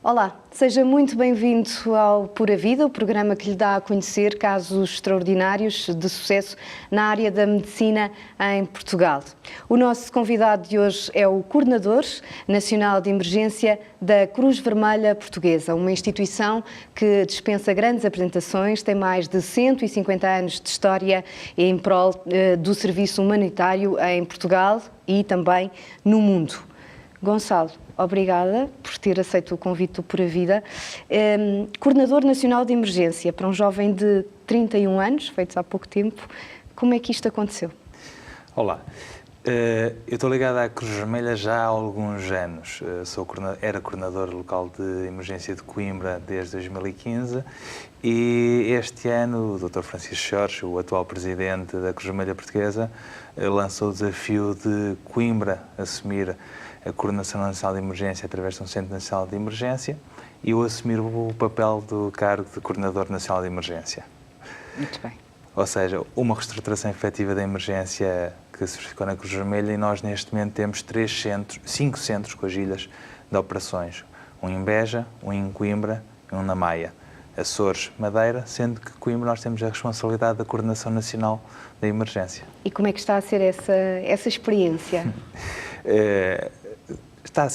Olá, seja muito bem-vindo ao Pura Vida, o programa que lhe dá a conhecer casos extraordinários de sucesso na área da medicina em Portugal. O nosso convidado de hoje é o Coordenador Nacional de Emergência da Cruz Vermelha Portuguesa, uma instituição que dispensa grandes apresentações, tem mais de 150 anos de história em prol do serviço humanitário em Portugal e também no mundo. Gonçalo, obrigada por ter aceito o convite do Pura Vida. Coordenador Nacional de Emergência para um jovem de 31 anos, feitos há pouco tempo. Como é que isto aconteceu? Olá, eu estou ligado à Cruz Vermelha já há alguns anos. Era coordenador local de emergência de Coimbra desde 2015 e este ano o Dr. Francisco Jorge, o atual presidente da Cruz Vermelha Portuguesa, lançou o desafio de Coimbra assumir a Coordenação Nacional de Emergência através de um Centro Nacional de Emergência e eu assumir o papel do cargo de Coordenador Nacional de Emergência. Muito bem. Ou seja, uma reestruturação efetiva da emergência que se verificou na Cruz Vermelha e nós neste momento temos 5 centros com agilhas de operações. Um em Beja, um em Coimbra e um na Maia. Açores, Madeira, sendo que Coimbra nós temos a responsabilidade da Coordenação Nacional da Emergência. E como é que está a ser essa experiência?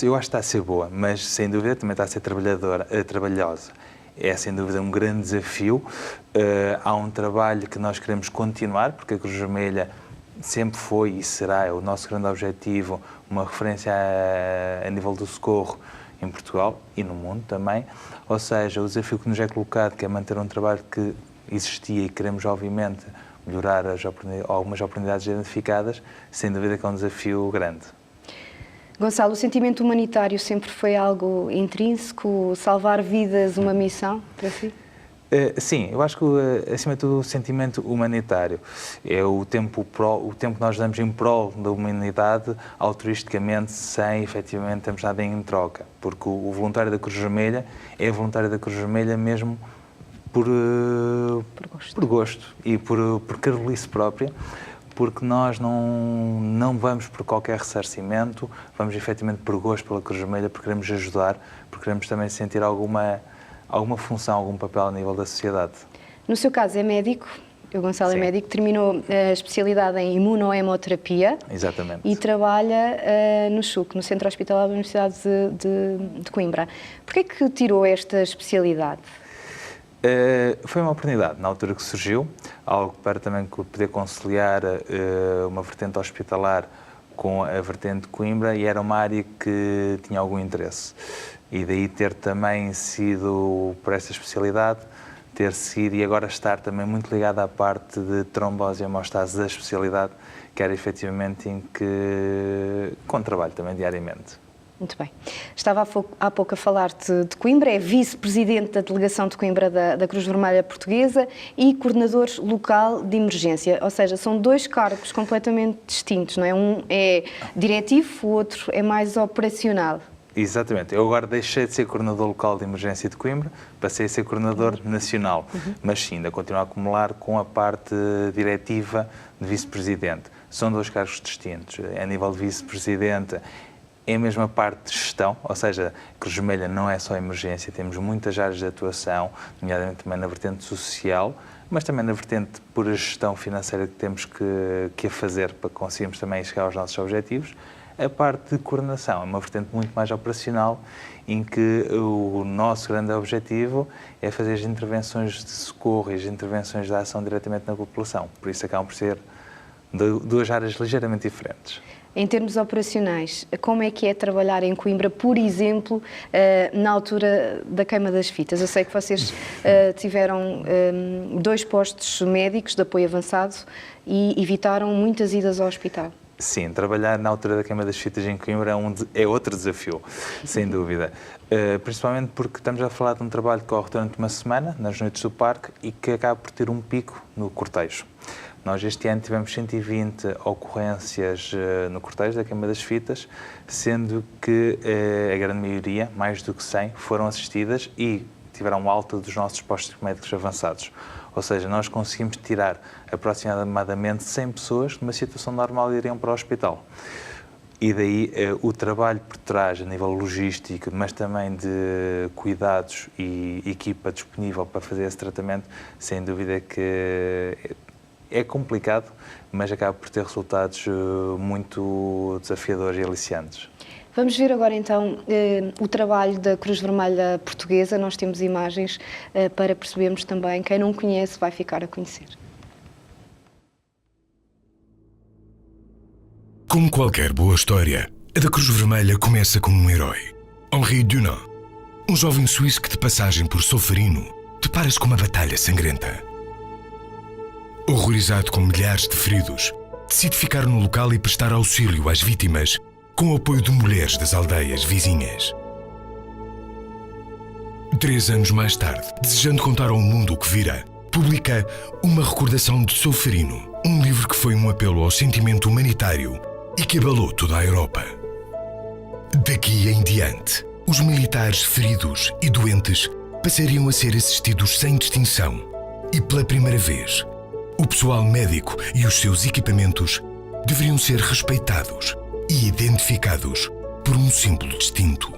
Eu acho que está a ser boa, mas sem dúvida também está a ser trabalhosa. É sem dúvida um grande desafio. Há um trabalho que nós queremos continuar, porque a Cruz Vermelha sempre foi e será o nosso grande objetivo, uma referência a nível do socorro em Portugal e no mundo também. Ou seja, o desafio que nos é colocado, que é manter um trabalho que existia e queremos, obviamente, melhorar algumas oportunidades identificadas, sem dúvida que é um desafio grande. Gonçalo, o sentimento humanitário sempre foi algo intrínseco? Salvar vidas, uma missão para si? Sim, eu acho que, acima de tudo, o sentimento humanitário é o tempo que nós damos em prol da humanidade, altruisticamente, sem efetivamente termos nada em troca. Porque o voluntário da Cruz Vermelha é voluntário da Cruz Vermelha mesmo por gosto e por carolice própria. Porque nós não vamos por qualquer ressarcimento, vamos efetivamente por gosto pela Cruz Vermelha, porque queremos ajudar, porque queremos também sentir alguma função, algum papel a nível da sociedade. No seu caso é médico, o Gonçalo Sim. É médico, terminou a especialidade em imunohemoterapia. Exatamente. E trabalha no CHUC, no Centro Hospitalar da Universidade de Coimbra. Porquê que tirou esta especialidade? Foi uma oportunidade, na altura que surgiu, algo para também poder conciliar uma vertente hospitalar com a vertente de Coimbra e era uma área que tinha algum interesse. E daí ter também sido, por essa especialidade, ter sido e agora estar também muito ligado à parte de trombose e hemostase da especialidade, que era efetivamente com trabalho também diariamente. Muito bem. Estava há pouco a falar-te de Coimbra, é vice-presidente da delegação de Coimbra da Cruz Vermelha Portuguesa e coordenador local de emergência, ou seja, são dois cargos completamente distintos, não é? Um é diretivo, o outro é mais operacional. Exatamente. Eu agora deixei de ser coordenador local de emergência de Coimbra, passei a ser coordenador nacional, mas sim, ainda continuo a acumular com a parte diretiva de vice-presidente. São dois cargos distintos. A nível de vice-presidente, é a mesma parte de gestão, ou seja, a Cruz Vermelha não é só emergência, temos muitas áreas de atuação, nomeadamente também na vertente social, mas também na vertente pura gestão financeira que temos que a fazer para conseguirmos também chegar aos nossos objetivos. A parte de coordenação é uma vertente muito mais operacional, em que o nosso grande objetivo é fazer as intervenções de socorro e as intervenções de ação diretamente na população. Por isso acabam por ser duas áreas ligeiramente diferentes. Em termos operacionais, como é que é trabalhar em Coimbra, por exemplo, na altura da queima das fitas? Eu sei que vocês tiveram 2 postos médicos de apoio avançado e evitaram muitas idas ao hospital. Sim, trabalhar na altura da queima das fitas em Coimbra é outro desafio, sem dúvida. Principalmente porque estamos a falar de um trabalho que corre durante uma semana, nas noites do parque, e que acaba por ter um pico no cortejo. Nós este ano tivemos 120 ocorrências no cortejo da queima das fitas, sendo que a grande maioria, mais do que 100, foram assistidas e tiveram alta dos nossos postos médicos avançados. Ou seja, nós conseguimos tirar aproximadamente 100 pessoas que numa situação normal iriam para o hospital. E daí o trabalho por trás, a nível logístico, mas também de cuidados e equipa disponível para fazer esse tratamento, sem dúvida que é complicado, mas acaba por ter resultados muito desafiadores e aliciantes. Vamos ver agora então o trabalho da Cruz Vermelha Portuguesa. Nós temos imagens para percebermos também. Quem não conhece vai ficar a conhecer. Como qualquer boa história, a da Cruz Vermelha começa com um herói. Henri Dunant, um jovem suíço que, de passagem por Solferino, depara-se com uma batalha sangrenta. Horrorizado com milhares de feridos, decide ficar no local e prestar auxílio às vítimas com o apoio de mulheres das aldeias vizinhas. 3 anos mais tarde, desejando contar ao mundo o que vira, publica Uma Recordação de Solferino, um livro que foi um apelo ao sentimento humanitário e que abalou toda a Europa. Daqui em diante, os militares feridos e doentes passariam a ser assistidos sem distinção e, pela primeira vez, o pessoal médico e os seus equipamentos deveriam ser respeitados e identificados por um símbolo distinto,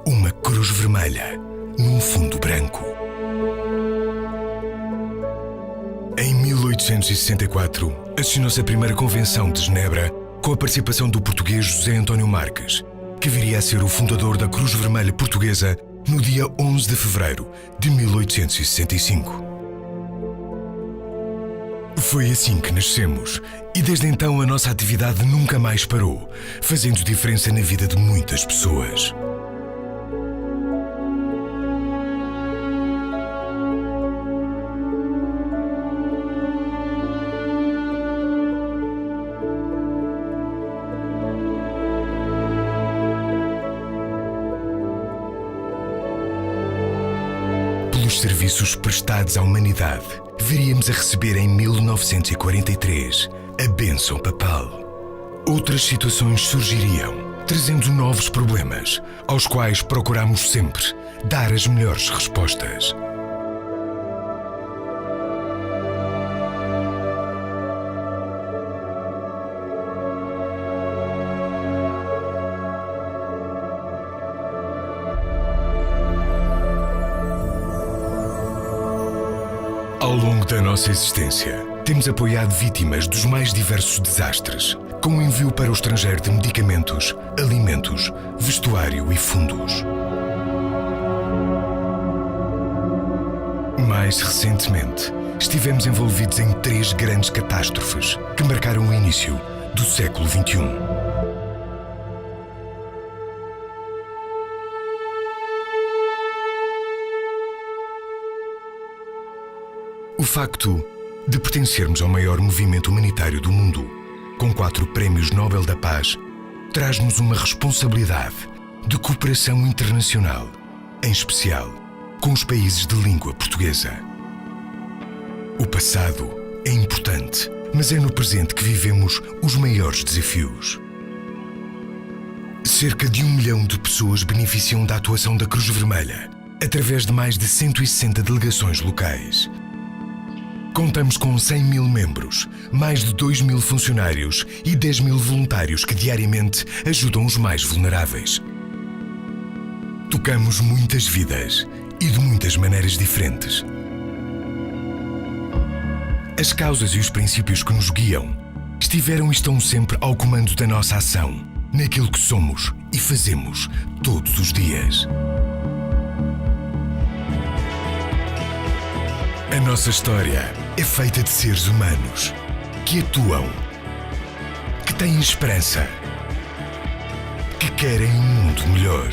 uma cruz vermelha num fundo branco. Em 1864, assinou-se a primeira Convenção de Genebra com a participação do português José António Marques, que viria a ser o fundador da Cruz Vermelha Portuguesa no dia 11 de fevereiro de 1865. Foi assim que nascemos e desde então a nossa atividade nunca mais parou, fazendo diferença na vida de muitas pessoas. Pelos serviços prestados à humanidade, viríamos a receber em 1943 a bênção papal. Outras situações surgiriam, trazendo novos problemas, aos quais procuramos sempre dar as melhores respostas. Ao longo da nossa existência, temos apoiado vítimas dos mais diversos desastres, com o envio para o estrangeiro de medicamentos, alimentos, vestuário e fundos. Mais recentemente, estivemos envolvidos em 3 grandes catástrofes que marcaram o início do século XXI. O facto de pertencermos ao maior movimento humanitário do mundo, com 4 prémios Nobel da Paz, traz-nos uma responsabilidade de cooperação internacional, em especial com os países de língua portuguesa. O passado é importante, mas é no presente que vivemos os maiores desafios. Cerca de 1 milhão de pessoas beneficiam da atuação da Cruz Vermelha, através de mais de 160 delegações locais. Contamos com 100 mil membros, mais de 2 mil funcionários e 10 mil voluntários que diariamente ajudam os mais vulneráveis. Tocamos muitas vidas e de muitas maneiras diferentes. As causas e os princípios que nos guiam estiveram e estão sempre ao comando da nossa ação, naquilo que somos e fazemos todos os dias. A nossa história é feita de seres humanos que atuam, que têm esperança, que querem um mundo melhor.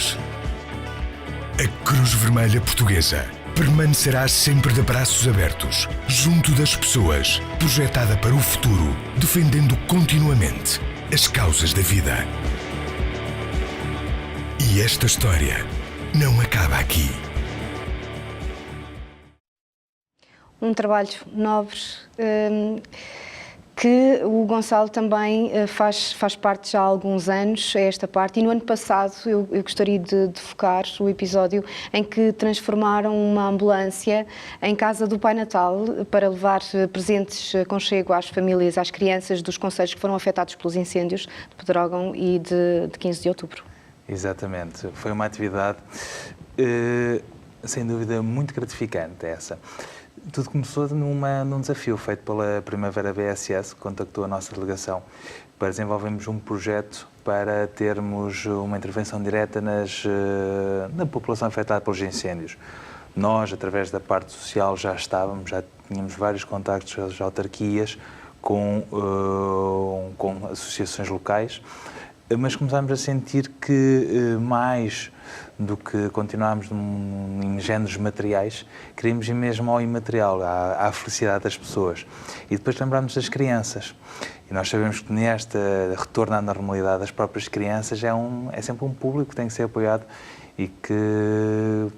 A Cruz Vermelha Portuguesa permanecerá sempre de braços abertos, junto das pessoas, projetada para o futuro, defendendo continuamente as causas da vida. E esta história não acaba aqui. Um trabalho nobre. que o Gonçalo também faz parte já há alguns anos, é esta parte, e no ano passado eu gostaria de focar o episódio em que transformaram uma ambulância em casa do Pai Natal para levar presentes aconchego às famílias, às crianças dos concelhos que foram afetados pelos incêndios de Pedrógão e de 15 de outubro. Exatamente, foi uma atividade sem dúvida muito gratificante essa. Tudo começou num desafio feito pela Primavera BSS, que contactou a nossa delegação para desenvolvermos um projeto para termos uma intervenção direta na população afetada pelos incêndios. Nós, através da parte social, já tínhamos vários contactos com as autarquias, com associações locais, mas começámos a sentir que mais do que continuarmos em géneros materiais, queríamos ir mesmo ao imaterial, à felicidade das pessoas. E depois lembrámos das crianças. E nós sabemos que neste retorno à normalidade das próprias crianças é sempre um público que tem que ser apoiado e que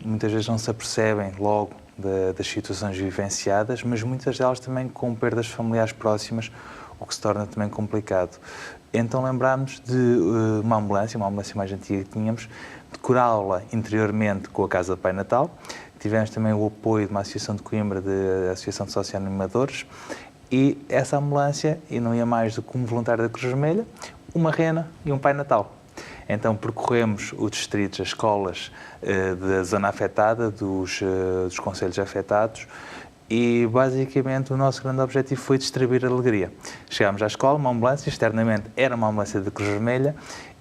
muitas vezes não se apercebem logo das situações vivenciadas, mas muitas delas também com perdas familiares próximas, o que se torna também complicado. Então lembrámos de uma ambulância mais antiga que tínhamos, decorá-la interiormente com a Casa do Pai Natal. Tivemos também o apoio de uma associação de Coimbra, de Associação de Socioanimadores, e essa ambulância, e não ia mais do que um voluntário da Cruz Vermelha, uma rena e um Pai Natal. Então percorremos os distritos, as escolas da zona afetada, dos concelhos afetados, e basicamente o nosso grande objetivo foi distribuir alegria. Chegámos à escola, uma ambulância, externamente era uma ambulância da Cruz Vermelha,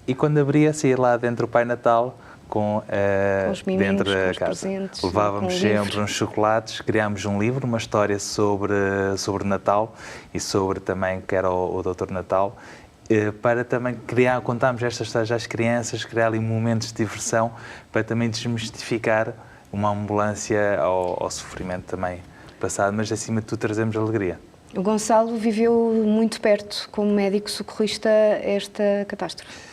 e quando abria, saía lá dentro o Pai Natal com os miminhos, dentro da casa. Presentes, levávamos sempre uns chocolates, criámos um livro, uma história sobre Natal e sobre também que era o Doutor Natal, para também contarmos estas histórias às crianças, criar ali momentos de diversão, para também desmistificar uma ambulância ao sofrimento também passado, mas acima de tudo trazemos alegria. O Gonçalo viveu muito perto, como médico socorrista, esta catástrofe.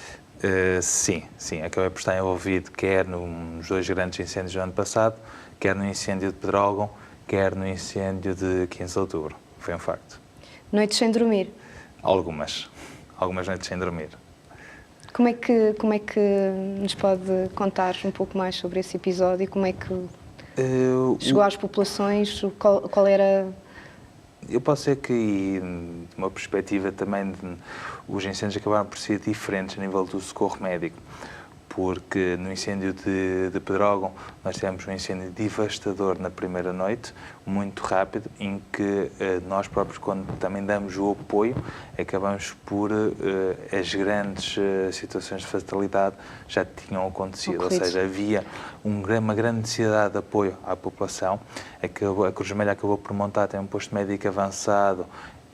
Sim, acabei por estar envolvido quer nos dois grandes incêndios do ano passado, quer no incêndio de Pedrógão, quer no incêndio de 15 de outubro. Foi um facto. Noites sem dormir? Algumas noites sem dormir. Como é que nos pode contar um pouco mais sobre esse episódio e como é que chegou às populações? Qual era... Eu posso dizer que, de uma perspectiva também, os incêndios acabaram por ser diferentes a nível do socorro médico, porque no incêndio de Pedrógão nós tivemos um incêndio devastador na primeira noite, muito rápido, em que nós próprios, quando também damos o apoio, acabamos por as grandes situações de fatalidade já tinham acontecido, ou seja, havia uma grande necessidade de apoio à população. A Cruz Vermelha acabou por montar também um posto médico avançado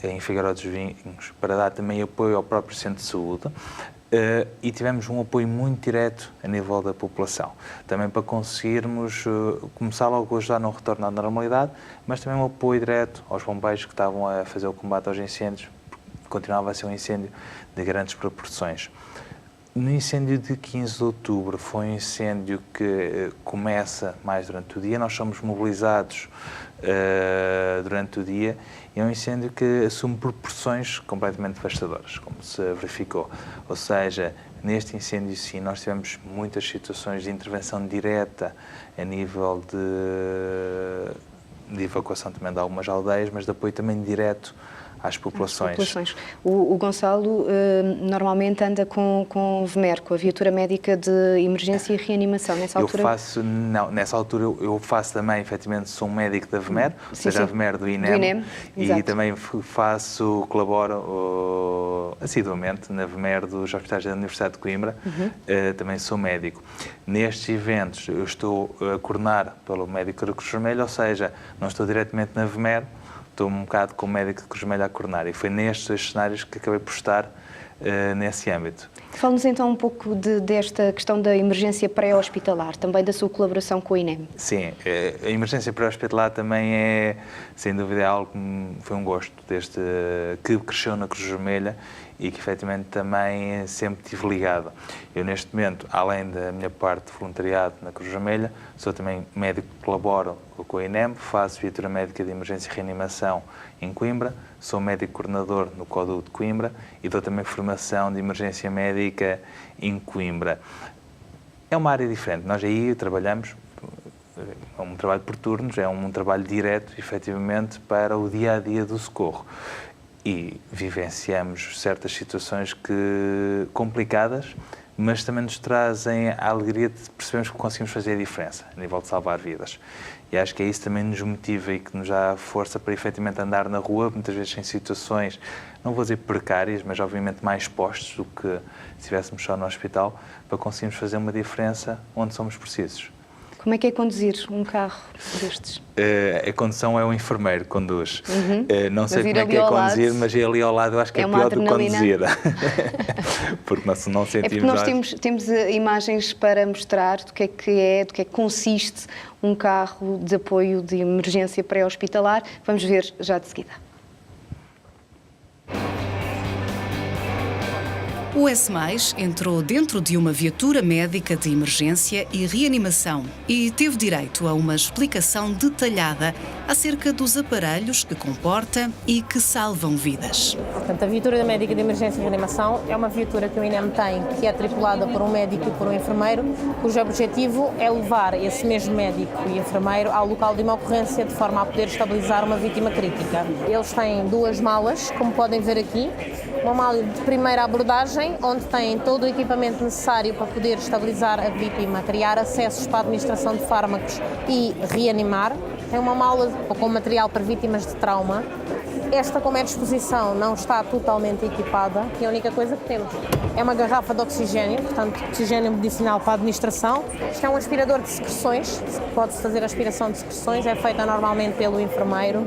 em Figueiró dos Vinhos para dar também apoio ao próprio centro de saúde. E tivemos um apoio muito direto a nível da população, também para conseguirmos começar logo a ajudar no retorno à normalidade, mas também um apoio direto aos bombeiros que estavam a fazer o combate aos incêndios, porque continuava a ser um incêndio de grandes proporções. No incêndio de 15 de outubro foi um incêndio que começa mais durante o dia, nós somos mobilizados durante o dia, e é um incêndio que assume proporções completamente devastadoras, como se verificou. Ou seja, neste incêndio sim, nós tivemos muitas situações de intervenção direta a nível de evacuação também de algumas aldeias, mas de apoio também direto às populações. O Gonçalo normalmente anda com VMER, com a viatura médica de emergência e reanimação. Nessa altura eu faço também, efetivamente, sou um médico da VMER, ou seja, a VMER do INEM, e também colaboro assiduamente na VMER dos Hospitais da Universidade de Coimbra, também sou médico. Nestes eventos eu estou a coordenar pelo médico da Cruz Vermelha, ou seja, não estou diretamente na VMER, estou um bocado com o médico de Cruz Vermelha a coordenar, e foi nestes dois cenários que acabei por estar nesse âmbito. Fala-nos então um pouco desta questão da emergência pré-hospitalar, também da sua colaboração com o INEM. Sim, a emergência pré-hospitalar também é, sem dúvida, algo que foi um gosto, que cresceu na Cruz Vermelha e que efetivamente também sempre estive ligado. Eu neste momento, além da minha parte de voluntariado na Cruz Vermelha, sou também médico que colaboro com a INEM, faço viatura médica de emergência e reanimação em Coimbra, sou médico coordenador no CODU de Coimbra e dou também formação de emergência médica em Coimbra. É uma área diferente, nós aí trabalhamos, é um trabalho por turnos, é um trabalho direto, efetivamente, para o dia-a-dia do socorro. E vivenciamos certas situações complicadas, mas também nos trazem a alegria de percebermos que conseguimos fazer a diferença a nível de salvar vidas. E acho que é isso que também nos motiva e que nos dá força para efetivamente andar na rua, muitas vezes em situações, não vou dizer precárias, mas obviamente mais expostos do que se estivéssemos só no hospital, para conseguirmos fazer uma diferença onde somos precisos. Como é que é conduzir um carro destes? A condução é o enfermeiro que conduz. Não sei como é que é conduzir, mas ir ali ao lado eu acho que é pior do que conduzir. Porque nós não sentimos... É porque nós temos imagens para mostrar do que é, consiste um carro de apoio de emergência pré-hospitalar. Vamos ver já de seguida. O S+, entrou dentro de uma viatura médica de emergência e reanimação e teve direito a uma explicação detalhada acerca dos aparelhos que comporta e que salvam vidas. Portanto, a viatura médica de emergência e reanimação é uma viatura que o INEM tem, que é tripulada por um médico e por um enfermeiro, cujo objetivo é levar esse mesmo médico e enfermeiro ao local de uma ocorrência de forma a poder estabilizar uma vítima crítica. Eles têm 2 malas, como podem ver aqui, uma mala de primeira abordagem, onde têm todo o equipamento necessário para poder estabilizar a vítima, criar acessos para a administração de fármacos e reanimar. Tem uma mala com material para vítimas de trauma. Esta, como é de exposição, não está totalmente equipada e a única coisa que temos é uma garrafa de oxigênio, portanto, oxigênio medicinal para a administração. Isto é um aspirador de secreções, pode-se fazer a aspiração de secreções, é feita normalmente pelo enfermeiro.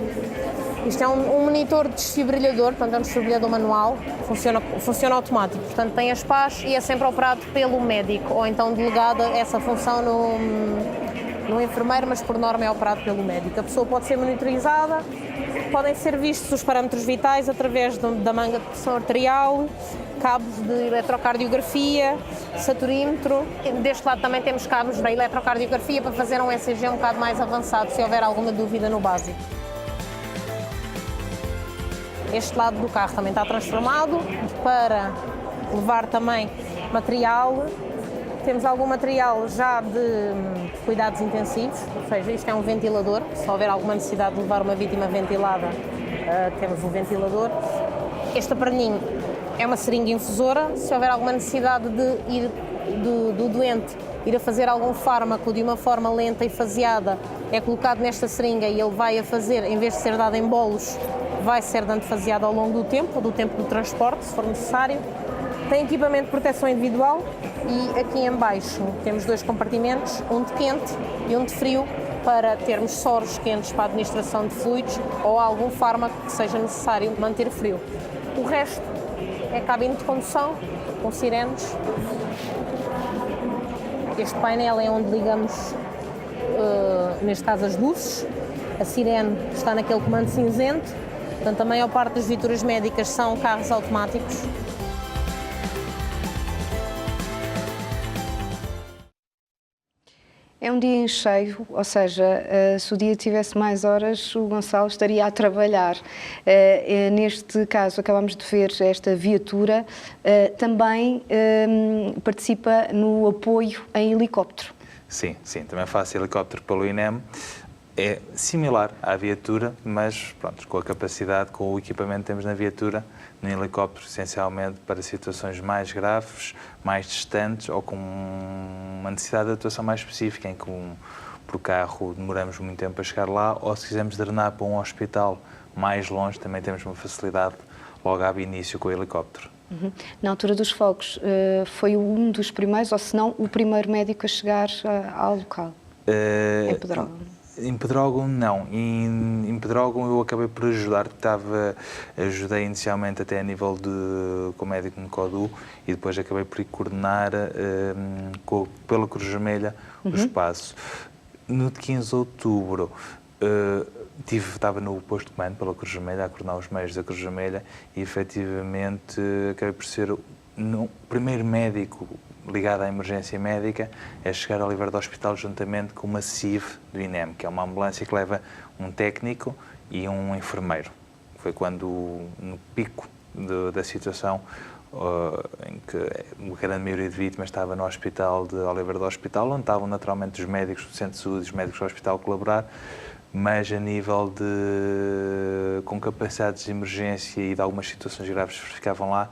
Isto é um monitor de desfibrilhador, portanto é um desfibrilhador manual, funciona automático, portanto tem as pás e é sempre operado pelo médico, ou então delegada essa função no enfermeiro, mas por norma é operado pelo médico. A pessoa pode ser monitorizada, podem ser vistos os parâmetros vitais através da manga de pressão arterial, cabos de eletrocardiografia, saturímetro. Deste lado também temos cabos da eletrocardiografia para fazer um ECG um bocado mais avançado, se houver alguma dúvida no básico. Este lado do carro também está transformado para levar também material. Temos algum material já de cuidados intensivos, ou seja, isto é um ventilador. Se houver alguma necessidade de levar uma vítima ventilada, temos um ventilador. Este aparelhinho é uma seringa infusora. Se houver alguma necessidade de ir do doente ir a fazer algum fármaco de uma forma lenta e faseada, é colocado nesta seringa e ele vai a fazer, em vez de ser dado em bolos, vai ser dando faseado ao longo do tempo do transporte, se for necessário. Tem equipamento de proteção individual e aqui em baixo temos 2 compartimentos, um de quente e um de frio, para termos soros quentes para a administração de fluidos ou algum fármaco que seja necessário manter frio. O resto é cabine de condução, com sirenes. Este painel é onde ligamos, neste caso, as luzes. A sirene está naquele comando cinzento. Portanto, a maior parte das viaturas médicas são carros automáticos. É um dia em cheio, ou seja, se o dia tivesse mais horas, o Gonçalo estaria a trabalhar. Neste caso, acabamos de ver esta viatura, também participa no apoio em helicóptero. Sim, também faço helicóptero pelo INEM. É similar à viatura, mas pronto, com a capacidade, com o equipamento que temos na viatura, no helicóptero, essencialmente para situações mais graves, mais distantes ou com uma necessidade de atuação mais específica, em que por carro demoramos muito tempo a chegar lá, ou se quisermos drenar para um hospital mais longe, também temos uma facilidade logo ao início com o helicóptero. Na altura dos fogos, foi um dos primeiros, ou se não, o primeiro médico a chegar ao local, em Pedrógão? Em Pedrógão, não. Em Pedrógão eu acabei por ajudar, ajudei inicialmente até a nível com o médico no CODU e depois acabei por ir coordenar pela Cruz Vermelha o espaço. No de 15 de outubro Estava no posto de comando pela Cruz Vermelha, a coordenar os meios da Cruz Vermelha e, efetivamente, acabei por ser o primeiro médico ligado à emergência médica a chegar ao Oliveira do Hospital juntamente com uma CIV do INEM, que é uma ambulância que leva um técnico e um enfermeiro. Foi quando, no pico da situação, em que a grande maioria de vítimas estava no hospital de Oliveira do Hospital, onde estavam naturalmente os médicos do Centro de Saúde e os médicos do hospital a colaborar, mas a nível com capacidades de emergência e de algumas situações graves que ficavam lá,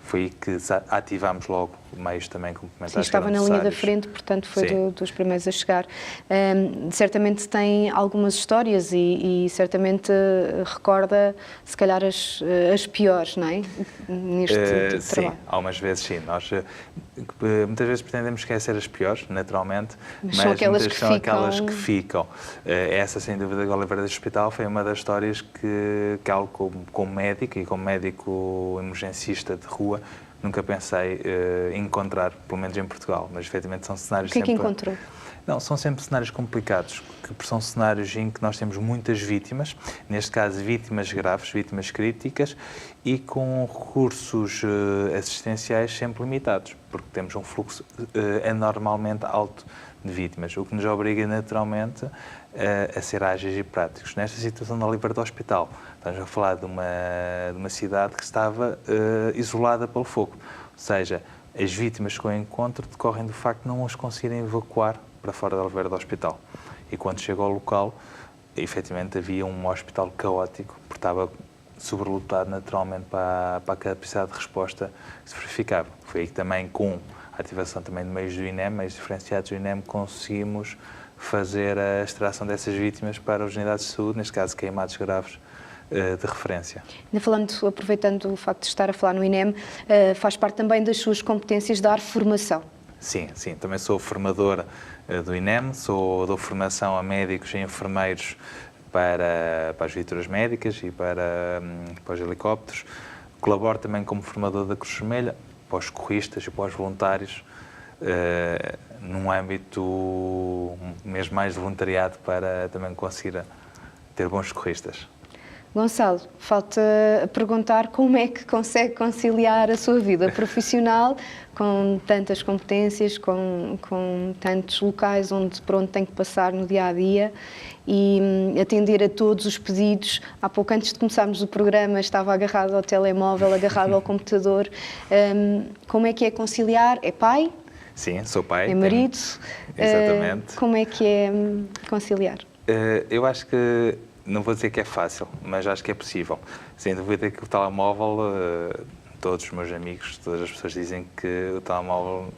foi aí que ativámos logo meios também complementares. Sim, estava na linha da frente, portanto foi dos primeiros a chegar. Certamente tem algumas histórias e certamente recorda, se calhar, as piores, não é? Neste trabalho. Sim, algumas vezes sim. Nós muitas vezes pretendemos esquecer as piores, naturalmente, mas são aquelas que são aquelas que ficam. Essa, sem dúvida, de Oliveira do Hospital foi uma das histórias que algo como médico e como médico emergencista de rua, nunca pensei encontrar, pelo menos em Portugal, mas efetivamente são cenários sempre... O que é que encontrou? Não, são sempre cenários complicados, que são cenários em que nós temos muitas vítimas, neste caso vítimas graves, vítimas críticas, e com recursos assistenciais sempre limitados, porque temos um fluxo anormalmente alto de vítimas, o que nos obriga naturalmente a ser ágeis e práticos. Nesta situação da Oliveira do Hospital, estamos a falar de uma cidade que estava isolada pelo fogo, ou seja, as vítimas que eu encontro decorrem do facto de não as conseguirem evacuar para fora da Oliveira do Hospital. E quando chego ao local, efetivamente havia um hospital caótico, porque estava sobrelotado naturalmente para a capacidade de resposta que se verificava. Foi aí que também, com a ativação também de meios do INEM, meios diferenciados do INEM, conseguimos fazer a extração dessas vítimas para as unidades de saúde, neste caso queimados graves, de referência. Ainda falando, aproveitando o facto de estar a falar no INEM, faz parte também das suas competências dar formação. Sim, sim. Também sou formador do INEM, dou formação a médicos e enfermeiros para as viaturas médicas e para os helicópteros. Colaboro também como formador da Cruz Vermelha, para os socorristas e para os voluntários, num âmbito mesmo mais de voluntariado, para também conseguir ter bons socorristas. Gonçalo, falta perguntar como é que consegue conciliar a sua vida profissional com tantas competências, com tantos locais por onde tem que passar no dia-a-dia e atender a todos os pedidos. Há pouco, antes de começarmos o programa, estava agarrado ao telemóvel, agarrado ao computador. Como é que é conciliar? É pai? Sim, sou pai. É marido? Exatamente. Como é que é conciliar? Eu acho que, não vou dizer que é fácil, mas acho que é possível. Sem dúvida que o telemóvel, todos os meus amigos, todas as pessoas dizem que o telemóvel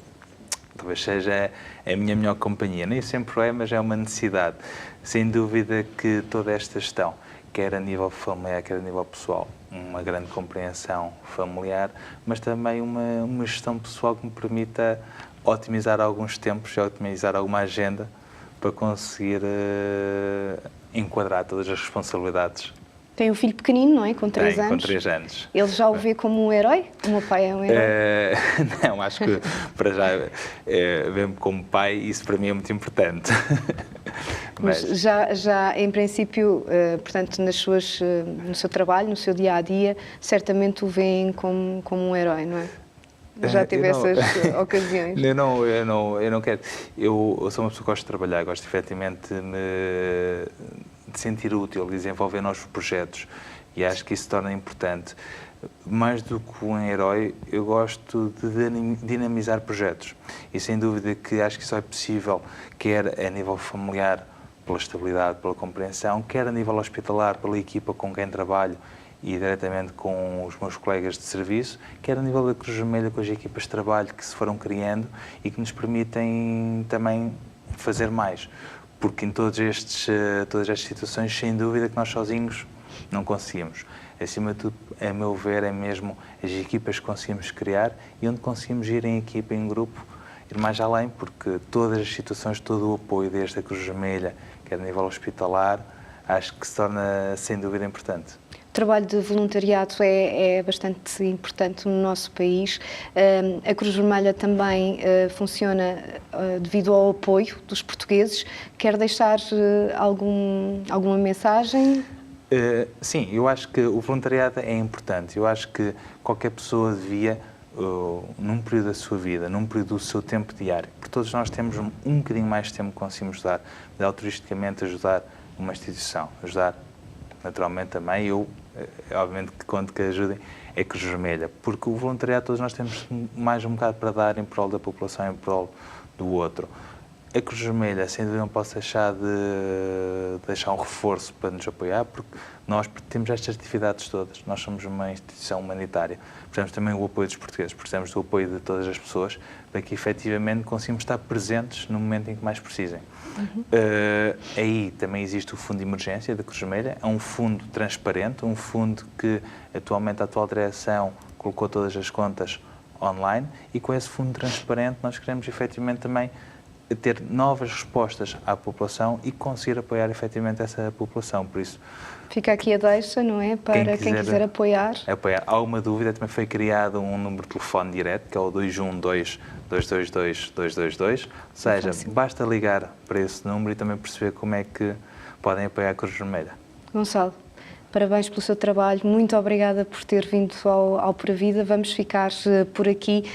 talvez seja a minha melhor companhia. Nem sempre é, mas é uma necessidade. Sem dúvida que toda esta gestão, quer a nível familiar, quer a nível pessoal, uma grande compreensão familiar, mas também uma gestão pessoal que me permita otimizar alguns tempos, otimizar alguma agenda para conseguir enquadrar todas as responsabilidades. Tem um filho pequenino, não é? Com 3 anos. Com 3 anos. Ele já o vê como um herói? O meu pai é um herói? Não, acho que para já ver-me como pai, isso para mim é muito importante. Mas já em princípio, portanto, no seu trabalho, no seu dia-a-dia, certamente o veem como um herói, não é? Já teve essas ocasiões? Eu não quero. Eu sou uma pessoa que gosta de trabalhar, gosto efetivamente de sentir útil, de desenvolver novos projetos, e acho que isso se torna importante. Mais do que um herói, eu gosto de dinamizar projetos, e sem dúvida que acho que isso é possível, quer a nível familiar, pela estabilidade, pela compreensão, quer a nível hospitalar, pela equipa com quem trabalho e diretamente com os meus colegas de serviço, quer a nível da Cruz Vermelha, com as equipas de trabalho que se foram criando e que nos permitem também fazer mais. Porque em todas estas situações, sem dúvida que nós sozinhos não conseguimos. Acima de tudo, a meu ver, é mesmo as equipas que conseguimos criar e onde conseguimos ir em equipa, em grupo, ir mais além, porque todas as situações, todo o apoio desde a Cruz Vermelha, quer a nível hospitalar, acho que se torna sem dúvida importante. trabalho de voluntariado é bastante importante no nosso país. A Cruz Vermelha também funciona devido ao apoio dos portugueses. Quer deixar alguma mensagem? Sim, eu acho que o voluntariado é importante. Eu acho que qualquer pessoa devia, num período da sua vida, num período do seu tempo diário, porque todos nós temos um bocadinho mais de tempo que conseguimos dar, de altruisticamente ajudar uma instituição, ajudar naturalmente também, obviamente que conto que ajudem, é Cruz Vermelha, porque o voluntariado todos nós temos mais um bocado para dar em prol da população, em prol do outro. A Cruz Vermelha, sem dúvida, não posso deixar de deixar um reforço para nos apoiar, porque nós temos estas atividades todas. Nós somos uma instituição humanitária. Precisamos também do apoio dos portugueses, precisamos do apoio de todas as pessoas para que, efetivamente, consigamos estar presentes no momento em que mais precisem. Aí também existe o Fundo de Emergência da Cruz Vermelha. É um fundo transparente, um fundo que, atualmente, a atual direção colocou todas as contas online, e com esse fundo transparente nós queremos, efetivamente, também ter novas respostas à população e conseguir apoiar efetivamente essa população. Por isso, fica aqui a deixa, não é? Para quem quiser apoiar. Há uma dúvida, também foi criado um número de telefone direto, que é o 212-222-222, ou seja, basta ligar para esse número e também perceber como é que podem apoiar a Cruz Vermelha. Gonçalo, parabéns pelo seu trabalho, muito obrigada por ter vindo ao Pura Vida, vamos ficar por aqui.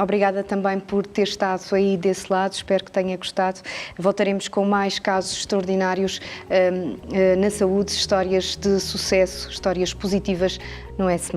Obrigada também por ter estado aí desse lado, espero que tenha gostado. Voltaremos com mais casos extraordinários na saúde, histórias de sucesso, histórias positivas no S+.